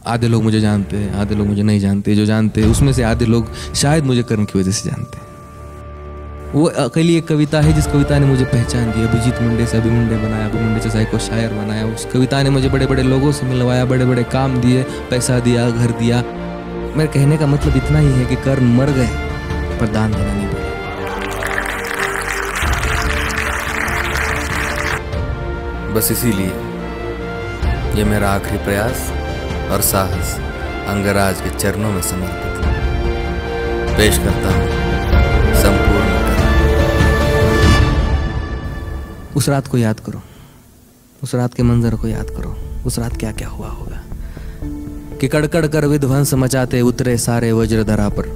आधे लोग मुझे जानते हैं, आधे लोग मुझे नहीं जानते। जो जानते हैं उसमें से आधे लोग शायद मुझे कर्ण की वजह से जानते हैं। वो अकेली एक कविता है जिस कविता ने मुझे पहचान दी। अभिजीत मुंडे से अभी मुंडे बनाया, अभी मुंडे से साई को शायर बनाया। उस कविता ने मुझे बड़े बड़े लोगों से मिलवाया, बड़े बड़े काम दिए, पैसा दिया, घर दिया। मेरे कहने का मतलब इतना ही है कि कर्ण मर गए पर दान देना नहीं भूले। बस इसीलिए ये मेरा आखिरी प्रयास और साहस अंगराज के चरणों में समर्पित पेश करता हूँ संपूर्ण। उस रात को याद करो, उस रात के मंजर को याद करो। उस रात क्या क्या हुआ होगा कि कड़कड़ कर विध्वंस मचाते उतरे सारे वज्रधरा पर।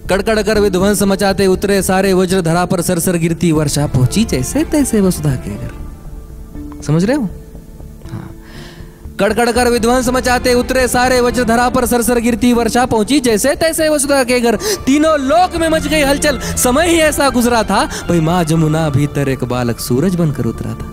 कड़कड़ कर विध्वंस मचाते उतरे सारे वज्रधरा पर। सरसर गिरती वर्षा पहुंची जैसे तैसे वसुधा के घर। समझ रहे हो? हाँ। कड़कड़ कर विध्वंस मचाते उतरे सारे वज्रधरा पर। सरसर गिरती वर्षा पहुंची जैसे तैसे वसुधा के घर। तीनों लोक में मच गई हलचल, समय ही ऐसा गुजरा था। भाई माँ जमुना भीतर एक बालक सूरज बनकर उतरा था।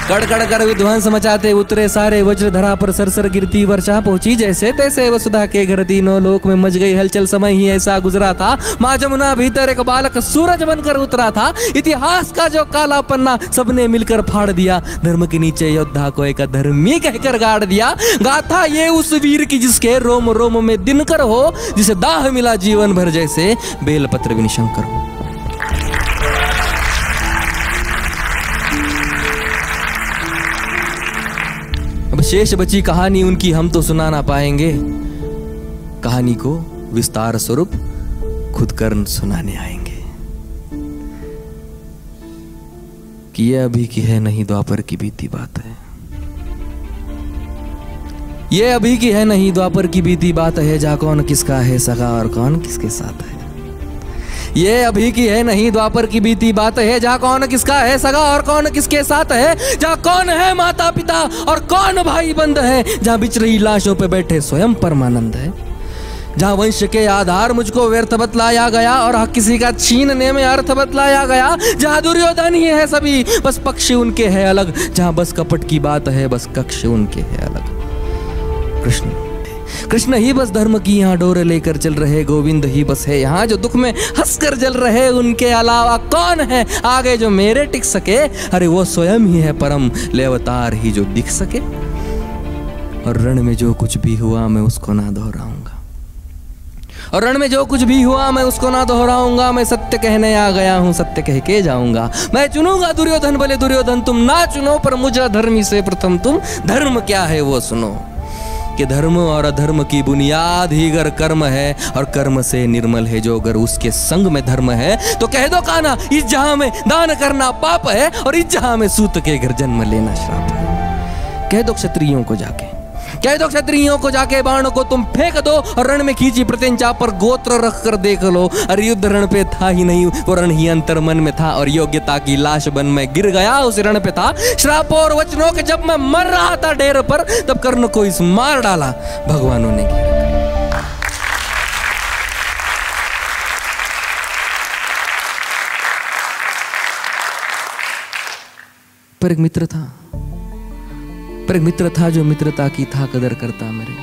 कड़कड़ कर विध्वंस मचाते उतरे सारे वज्रधरा पर। सरसर गिरती वर्षा पहुंची जैसे तैसे वसुधा के घर। तीनों लोक में मच गई हलचल, समय ही ऐसा गुजरा था। माँ जमुना भीतर एक बालक सूरज बनकर उतरा था। इतिहास का जो काला पन्ना सबने मिलकर फाड़ दिया। धर्म के नीचे योद्धा को एक अधर्मी कहकर गाड़ दिया। गाथा ये उस वीर की जिसके रोम रोम में दिनकर हो, जिसे दाह मिला जीवन भर जैसे बेलपत्र भी निशंकर हो। अब शेष बची कहानी उनकी हम तो सुना ना पाएंगे। कहानी को विस्तार स्वरूप खुद कर्ण सुनाने आएंगे कि ये अभी की है नहीं द्वापर की बीती बात है। ये अभी की है नहीं द्वापर की बीती बात है। जा कौन किसका है सगा और कौन किसके साथ है। ये अभी की है नहीं द्वापर की बीती बात है। जहाँ कौन किसका है सगा और कौन किसके साथ है। जहाँ कौन है माता पिता और कौन भाई बंद है। जहाँ बिछ रही लाशों पे बैठे स्वयं परमानंद है। जहाँ वंश के आधार मुझको व्यर्थ बतलाया गया और हक किसी का छीनने में अर्थ बतलाया गया। जहाँ दुर्योधन ही है सभी, बस पक्ष उनके है अलग। जहाँ बस कपट की बात है, बस कक्ष उनके है अलग। कृष्ण ही बस धर्म की यहाँ डोर लेकर चल रहे। गोविंद ही बस है यहाँ जो दुख में हंसकर जल रहे। उनके अलावा कौन है आगे जो मेरे टिक सके। अरे वो स्वयं ही है परम, ले अवतार ही जो दिख सके। और रण में जो कुछ भी हुआ मैं उसको ना दोहराऊंगा। और रण में जो कुछ भी हुआ मैं उसको ना दोहराऊंगा। मैं सत्य कहने आ गया हूँ, सत्य कह के जाऊंगा। मैं चुनूंगा दुर्योधन भले दुर्योधन तुम ना चुनो, पर मुझे धर्मी से प्रथम तुम धर्म क्या है वो सुनो। कि धर्म और अधर्म की बुनियाद ही अगर कर्म है और कर्म से निर्मल है जो, अगर उसके संग में धर्म है तो कह दो काना इस जहां में दान करना पाप है और इस जहां में सूत के घर जन्म लेना श्राप है। कह दो क्षत्रियों को जाके, कह दो क्षत्रियों को जाके बाण को तुम फेंक दो और रण में खींची प्रत्यंचा पर गोत्र रख कर देख लो। अरे युद्ध रण पे था ही नहीं, वो रण ही अंतर मन में था और योग्यता की लाश बन में गिर गया उस रण पे था। श्रापों और वचनों के जब मैं मर रहा था ढेर पर, तब कर्ण को इस मार डाला भगवानों ने। पर एक मित्र था, पर एक मित्र था जो मित्रता की था कदर करता मेरे।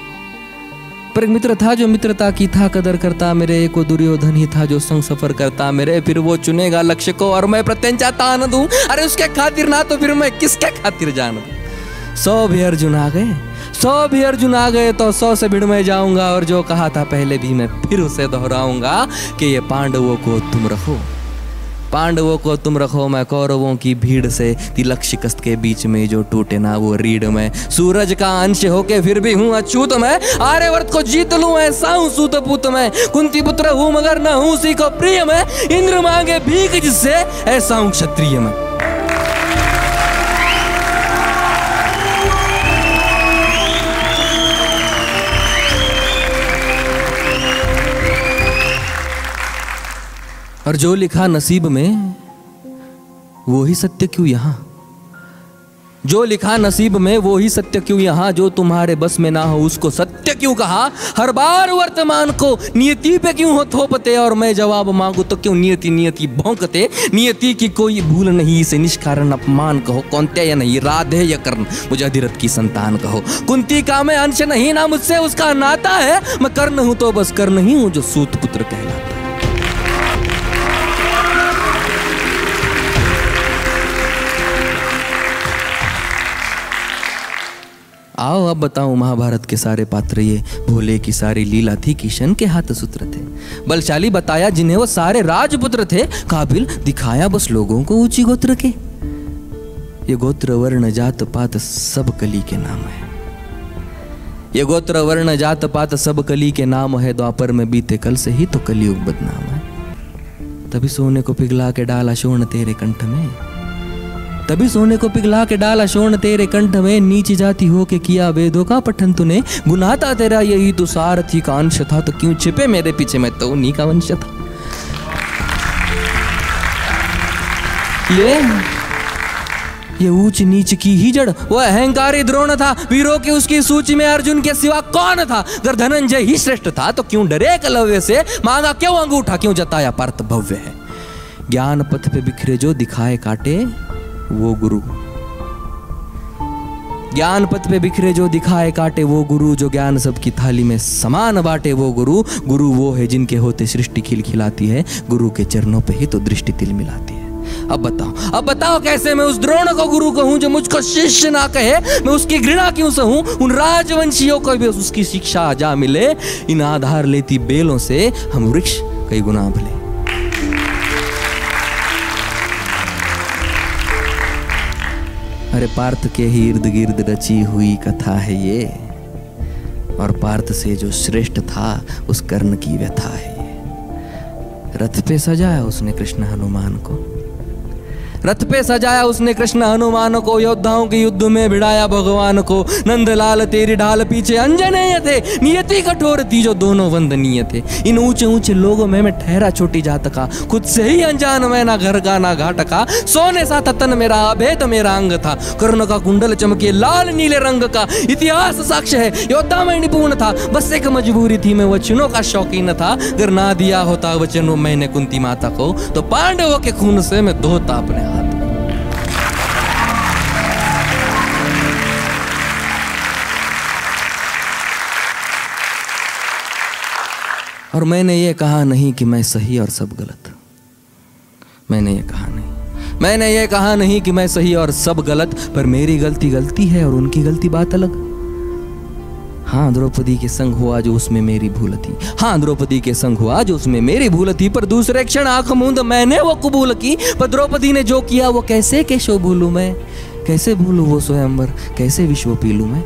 पर एक मित्र था जो मित्रता की था कदर करता मेरे। एक वो दुर्योधन ही था जो संग सफर करता मेरे। फिर वो चुनेगा लक्ष्य को और मैं प्रत्यंचा तान दूं। अरे उसके खातिर ना तो फिर मैं किसके खातिर जान दूं। 100 भी अर्जुन आ गए, 100 भी अर्जुन आ गए तो 100 से भिड़ में जाऊंगा। और जो कहा था पहले भी मैं फिर उसे दोहराऊंगा कि ये पांडवों को तुम रखो, पांडवों को तुम रखो। मैं कौरवों की भीड़ से तिलक शिकस्त के बीच में जो टूटे ना वो रीढ़ में। सूरज का अंश होके फिर भी हूँ अछूत मैं। आर्यवर्त को जीत लूं ऐसा हूँ सूत पुत मैं। कुंती पुत्र हूँ मगर न हूँ उसी को प्रिय मैं। इंद्र मांगे भीख जिससे ऐसा हूँ क्षत्रिय मैं। और जो लिखा नसीब में वो ही सत्य क्यों यहाँ। जो लिखा नसीब में वो ही सत्य क्यों यहाँ, जो तुम्हारे बस में ना हो उसको सत्य क्यों कहा। हर बार वर्तमान को नियति पे क्यों हो थोपते, और मैं जवाब मांगू तो क्यों नियति नियति भौंकते। नियति की कोई भूल नहीं, इसे निष्कारण अपमान कहो। कौन्तेय या नहीं, राधे या कर्ण, मुझे अधिरथ की संतान कहो। कुंती का मैं अंश नहीं, ना मुझसे उसका नाता है। मैं कर्ण हूं तो बस कर्ण ही हूं जो सूत पुत्र कहलाता है। आओ अब बताऊं, महाभारत के सारे पात्र ये, भोले की सारी लीला थी, किशन के हाथ सूत्र थे। बलशाली बताया जिन्हें वो सारे राजपुत्र थे, काबिल दिखाया बस लोगों को ऊंची गोत्र के। ये गोत्र वर्ण जात पात सब कली के नाम है। ये गोत्र वर्ण जात पात सब कली के नाम है। द्वापर में बीते कल से ही तो कलयुग बदनाम है। तभी सोने को पिघला के डाला शोण तेरे कंठ में, तभी सोने को पिघला के डाला शोण तेरे कंठ में। नीची जाति हो के किया वेदों का पठन तूने, गुनाह था तेरा यही तो सारथी का अंश था। तो क्यों छिपे मेरे पीछे, मैं तो उन्हीं का वंश था। ये ऊंच नीच की ही जड़, वो अहंकारी द्रोण था। वीरों की उसकी सूची में अर्जुन के सिवा कौन था। अगर धनंजय ही श्रेष्ठ था तो क्यों डरे एकलव्य से, मांगा क्यों अंगूठा, क्यों जताया पार्थ भव्य है। ज्ञान पथ पे बिखरे जो दिखाए काटे वो गुरु, ज्ञान पथ पे बिखरे जो दिखाए काटे वो गुरु। जो ज्ञान सबकी थाली में समान बांटे वो गुरु। गुरु वो है जिनके होते सृष्टि खिलखिलाती है, गुरु के चरणों पे ही तो दृष्टि तिल मिलाती है। अब बताओ कैसे मैं उस द्रोण को गुरु कहूं जो मुझको शिष्य ना कहे। मैं उसकी घृणा क्यों सहूं, उन राजवंशियों को भी उसकी शिक्षा जा मिले। इन आधार लेती बेलों से हम वृक्ष कई गुना भले। अरे पार्थ के ही इर्द गिर्द रची हुई कथा है ये, और पार्थ से जो श्रेष्ठ था उस कर्ण की व्यथा है ये। रथ पे सजाया उसने कृष्ण हनुमान को, रथ पे सजाया उसने कृष्ण हनुमान को। योद्धाओं के युद्ध में भिड़ाया भगवान को। नंदलाल तेरी ढाल पीछे अंजनेय थे, नियति कठोर थी जो दोनों वंदनीय थे। इन ऊंचे ऊंचे लोगों में मैं ठहरा छोटी जात का, खुद से ही अनजान मैं, ना घर का ना घाट का। सोने सा तन मेरा, अभेद मेरा अंग था। कर्ण का कुंडल चमके लाल नीले रंग का। इतिहास साक्ष्य है योद्धा में निपुण था। बस एक मजबूरी थी, मैं वचनों का शौकीन था। अगर ना दिया होता वचनों मैंने कुंती माता को, तो पांडवों के खून से मैं धोता अपने हाथ। और मैंने ये कहा नहीं कि मैं सही और सब गलत। मैंने ये कहा नहीं कि मैं सही और सब गलत, पर मेरी गलती गलती है और उनकी गलती बात अलग। हाँ द्रौपदी के संग हुआ जो उसमें मेरी भूल थी, हाँ द्रौपदी के संग हुआ जो उसमें मेरी भूल थी। पर दूसरे क्षण आंख मूंद मैंने वो कबूल की। पर द्रौपदी ने जो किया वो कैसे कैसो भूलूं मैं, कैसे भूलूं वो स्वयंवर, कैसे विश्व पीलूं मैं।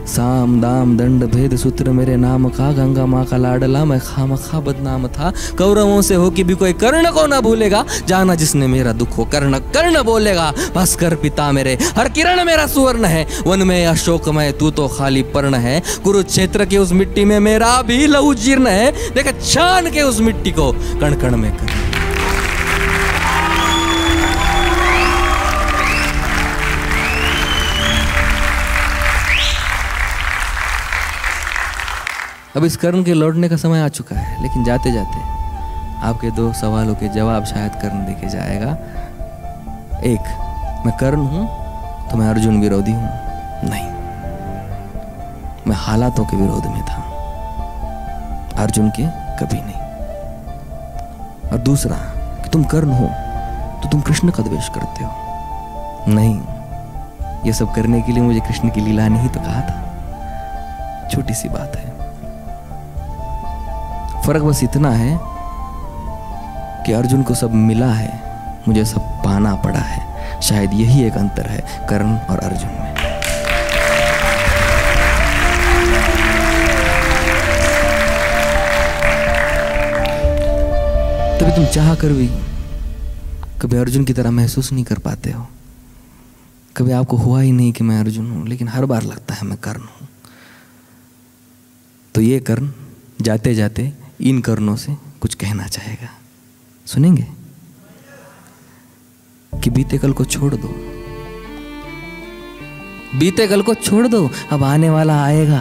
साम दाम दंड भेद सूत्र मेरे नाम का, गंगा माँ का लाडला मैं खामखा बदनाम था। कौरवों से हो कि भी कोई कर्ण को ना भूलेगा, जाना जिसने मेरा दुख हो कर्ण कर्ण बोलेगा। भास्कर पिता मेरे, हर किरण मेरा सुवर्ण है। वन में अशोकमय तू तो खाली पर्ण है। कुरुक्षेत्र की उस मिट्टी में मेरा भी लहू जीर्ण है। देख छान के उस मिट्टी को कण कण में कर। अब इस कर्ण के लौटने का समय आ चुका है, लेकिन जाते जाते आपके दो सवालों के जवाब शायद कर्ण देके जाएगा। एक, मैं कर्ण हूं तो मैं अर्जुन विरोधी हूं? नहीं, मैं हालातों के विरोध में था, अर्जुन के कभी नहीं। और दूसरा कि तुम कर्ण हो तो तुम कृष्ण का द्वेष करते हो? नहीं, ये सब करने के लिए मुझे कृष्ण की लीला ने ही तो कहा था। छोटी सी बात है, फर्क बस इतना है कि अर्जुन को सब मिला है, मुझे सब पाना पड़ा है। शायद यही एक अंतर है कर्ण और अर्जुन में। तभी तुम चाह कर भी कभी अर्जुन की तरह महसूस नहीं कर पाते हो। कभी आपको हुआ ही नहीं कि मैं अर्जुन हूं, लेकिन हर बार लगता है मैं कर्ण हूं। तो ये कर्ण जाते जाते इन कर्णों से कुछ कहना चाहेगा, सुनेंगे? कि बीते कल को छोड़ दो, बीते कल को छोड़ दो, अब आने वाला आएगा।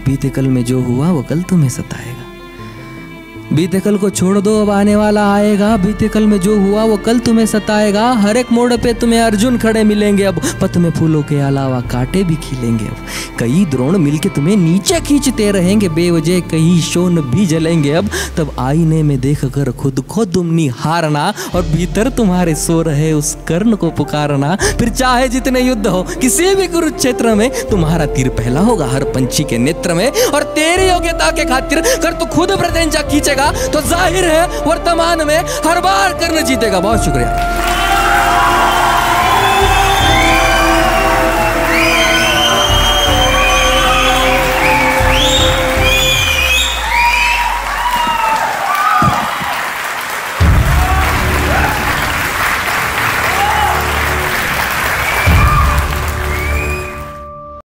बीते कल में जो हुआ वो कल तुम्हें सताएगा। बीते कल को छोड़ दो, अब आने वाला आएगा। बीते कल में जो हुआ वो कल तुम्हें सताएगा। हर एक मोड़ पे तुम्हें अर्जुन खड़े मिलेंगे अब, पथ में फूलों के अलावा कांटे भी खिलेंगे अब। कई द्रोण मिलके तुम्हें नीचे खींचते रहेंगे, बेवजह कई शोन भी जलेंगे अब। तब आईने में देख कर खुद को तुम निहारना, और भीतर तुम्हारे सो रहे उस कर्ण को पुकारना। फिर चाहे जितने युद्ध हो किसी भी कुरुक्षेत्र में, तुम्हारा तीर पहला होगा हर पंछी के नेत्र में। और तेरी योग्यता के खातिर कर तू खुद प्रत्यंचा खींचेगा तो जाहिर है वर्तमान में हर बार कर्ण जीतेगा। बहुत शुक्रिया।